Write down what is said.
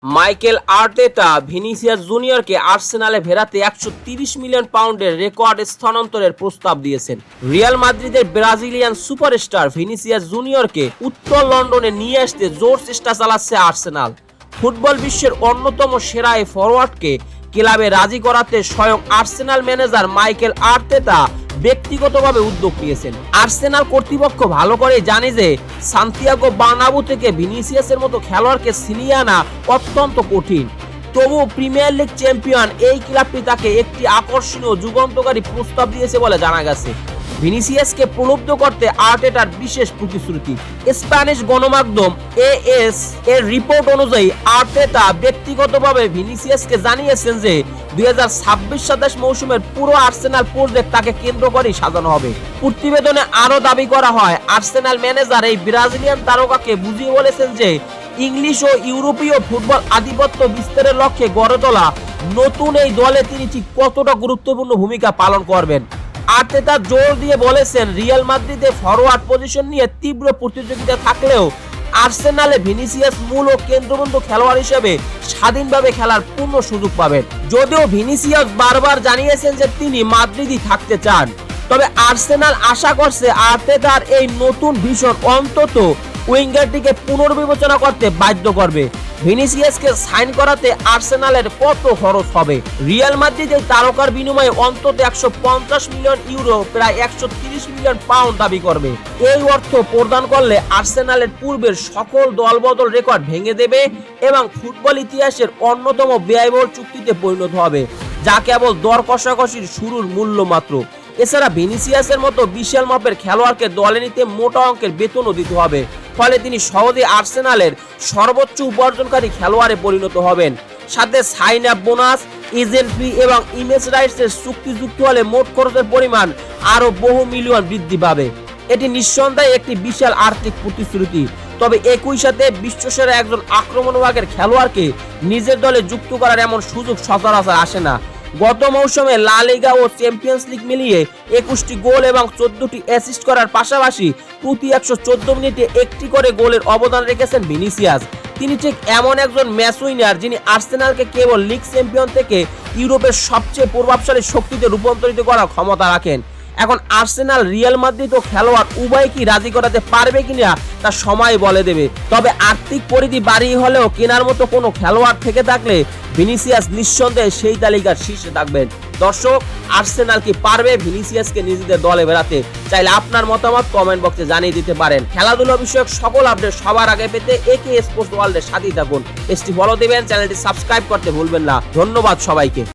Michael Arteta Vinicius জুনিয়রকে আর্সেনালে ফেরাতে 130 million পাউন্ডের record স্থানান্তরের প্রস্তাব দিয়েছেন। রিয়াল মাদ্রিদের ব্রাজিলিয়ান সুপারস্টার ভিনিসিয়াস জুনিয়রকে উত্তর লন্ডনে নিয়ে আসতে জোর চেষ্টা চালাচ্ছে আর্সেনাল। ফুটবল বিশ্বের অন্যতম সেরা এই ফরওয়ার্ডকে ক্লাবে রাজি করাতে স্বয়ং আর্সেনাল ম্যানেজার মাইকেল আর্তেতা ব্যক্তিগতভাবে উদ্যোগ নিয়েছেন। আর্সেনাল কর্তৃপক্ষ ভালো করে জানে যে সান্তিয়াগো বার্নাবু থেকে ভিনিসিয়াসের মতো খেলোয়াড়কে ছিনিয়ে আনা অত্যন্ত কঠিন। তবুও প্রিমিয়ার লিগ চ্যাম্পিয়ন এই ক্লাবটি তাকে একটি আকর্ষণীয় যুগান্তকারী প্রস্তাব দিয়েছে বলে জানা গেছে। ভিনিসিয়াসকে প্রলুব্ধ করতে আর্টেটার বিশেষ প্রতিশ্রুতি। স্প্যানিশ গণমাধ্যম AS এর রিপোর্ট অনুযায়ী আর্টেটা ব্যক্তিগতভাবে ভিনিসিয়াসকে জানিয়েছেন যে 2026-27 মৌসুমের পুরো আর্সেনাল প্রজেক্ট তাকে কেন্দ্র করেই সাজানো হবে। প্রতিবেদনে আরো দাবি করা হয়, আর্সেনাল ম্যানেজার এই ব্রাজিলিয়ান তারকাকে বুঝিয়ে বলেছেন যে ইংলিশ ও ইউরোপীয় ফুটবল আধিপত্য বিস্তারের লক্ষ্যে গড়ে তোলা নতুন এই দলে তিনি ঠিক কতটা গুরুত্বপূর্ণ ভূমিকা পালন করবেন। আর্তেতা জোর দিয়ে বলেছেন, রিয়াল মাদ্রিদে ফরওয়ার্ড পজিশন নিয়ে তীব্র প্রতিযোগিতা থাকলেও আর্সেনালে ভিনিসিয়াস মূল ও কেন্দ্রবিন্দু খেলোয়াড় হিসেবে স্বাধীনভাবে খেলার পূর্ণ সুযোগ পাবেন। যদিও ভিনিসিয়াস বারবার জানিয়েছেন যে তিনি মাদ্রিদই থাকতে চান, তবে আর্সেনাল আশা করছে আর্তেতার এই নতুন ভিশন অন্তত উইঙ্গারটিকে পুনর্বিবেচনা করতে বাধ্য করবে। ভিনিসিয়াসকে সাইন করাতে আর্সেনালের কত খরচ হবে? রিয়াল মাদ্রিদ এই তারকার বিনিময়ে অন্তত 150 মিলিয়ন ইউরো, প্রায় 130 মিলিয়ন পাউন্ড দাবি করবে। এই অর্থ প্রদান করলে আর্সেনালের পূর্বের সকল দলবদল রেকর্ড ভেঙে দেবে এবং ফুটবল ইতিহাসের অন্যতম ব্যয়বহুল চুক্তিতে পরিণত হবে, যা কেবল দর কষাকষির শুরুর মূল্য মাত্র। এছাড়া ভিনিসিয়াসের মতো বিশাল মাপের খেলোয়াড়কে দলে নিতে মোটা অঙ্কের বেতনও দিতে হবে, ফলে তিনি সহজে আর্সেনালের সর্বোচ্চ উপার্জনকারী খেলোয়াড়ে পরিণত হবেন। সাথে সাইন আপ বোনাস, এজেন্ট ফি এবং ইমেজ রাইটসের চুক্তি যুক্ত হলে মোট খরচের পরিমাণ আরো বহু মিলিয়ন বৃদ্ধি পাবে। এটি নিঃসন্দেহে একটি বিশাল আর্থিক প্রতিশ্রুতি, তবে একই সাথে বিশ্বসেরা একজন আক্রমণভাগের খেলোয়াড়কে নিজের দলে যুক্ত করার এমন সুযোগ সচরাচর আসে না। গত মৌসুমে লা লিগা ও চ্যাম্পিয়ন্স লিগ মিলিয়ে 21টি গোল এবং 14টি অ্যাসিস্ট করার পাশাপাশি প্রতি 114 মিনিটে একটি করে গোলের অবদান রেখেছেন ভিনিসিয়াস। তিনি ঠিক এমন একজন ম্যাচ উইনার যিনি আর্সেনালকে কেবল লিগ চ্যাম্পিয়ন থেকে ইউরোপের সবচেয়ে প্রভাবশালী শক্তিতে রূপান্তরিত করার ক্ষমতা রাখেন। এখন আর্সেনাল, রিয়াল মাদ্রিদ ও খেলোয়াড় উভয় কি রাজি করাতে পারবে কিনা তা সময় বলে দেবে। তবে আর্থিক পরিধি বাড়িয়ে হলেও কেনার মতো কোনো খেলোয়াড় থেকে থাকলে ভিনিসিয়াস নিঃসন্দেহে সেই তালিকার শীর্ষে থাকবেন। দর্শক, আর্সেনাল কি পারবে ভিনিসিয়াসকে নিজেদের দলে বেরাতে? চাইলে আপনার মতামত কমেন্ট বক্সে জানিয়ে দিতে পারেন। খেলাধুলা বিষয়ক সকল আপডেট সবার আগে পেতে AK স্পোর্টস ওয়ার্ল্ডের সাথেই থাকুন। পেজটি ফলো দিবেন, চ্যানেলটি সাবস্ক্রাইব করতে ভুলবেন না। ধন্যবাদ সবাইকে।